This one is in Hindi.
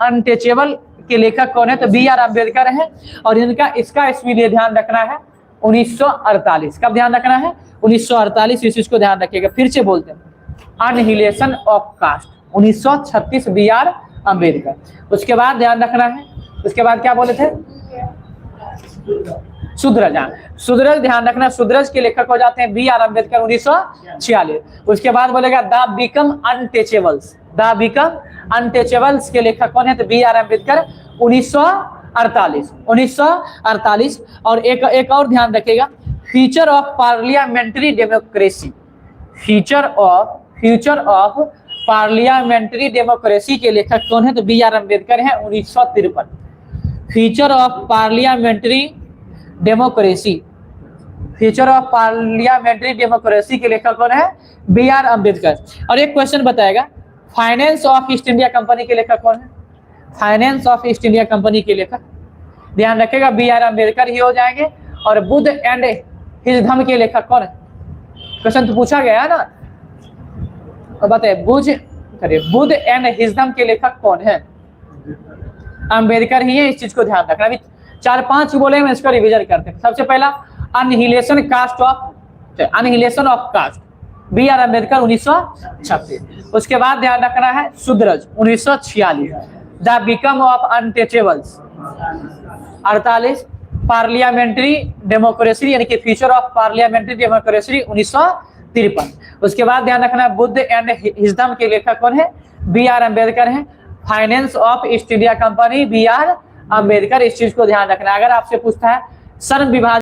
अनटचेबल के लेखक कौन है? तो बी आर अम्बेडकर है। और इनका इसका इसलिए ध्यान रखना है 1948। कब ध्यान रखना है? 1948, इस चीज को ध्यान रखिएगा। फिर से बोलते हैं, annihilation of caste 1936 B R Ambedkar. उसके बाद ध्यान रखना है, उसके बाद क्या बोले थे? शूद्रज। शूद्रज ध्यान रखना, शूद्रज के लेखक हो जाते हैं बी आर अम्बेडकर 1946। उसके बाद बोलेगा the become untouchables. The become untouchables के लेखक कौन है? तो बी आर अम्बेडकर 1948। और एक और ध्यान रखिएगा, future of parliamentary democracy. Future of parliamentary democracy के लेखक कौन है? तो बी आर अम्बेडकर है 1953। Future of parliamentary democracy, future of parliamentary democracy के लेखक कौन है? B R Ambedkar. और एक क्वेश्चन बताएगा, finance of East India Company के लेखक कौन है? Finance of East India Company के लेखक ध्यान रखेगा बी आर अम्बेडकर ही हो जाएंगे। और बुद्ध एंड हिज धम्म के लेखक कौन है? क्वेश्चन तो पूछा गया है ना, तो बताइए बुद्ध एंड हिज धम्म के लेखक कौन है? अम्बेडकर ही है, इस चीज को ध्यान रखना। अभी 4-5 बोले हैं, इसको रिवीजन करते हैं। सबसे पहला annihilation of caste B R Ambedkar 1936। उसके बाद ध्यान रखना है Shudras 1946। The become of untouchables 48। Parliamentary democracy यानी कि फ्यूचर ऑफ पार्लियामेंट्री डेमोक्रेसी 1953। उसके बाद ध्यान रखना है बुद्ध एंड हिज धम्म के लेखक कौन है? बी आर अम्बेडकर है। Finance of East India Company B R Ambedkar, इस चीज को ध्यान रखना है। अगर आपसे पूछता है श्रम विभाजन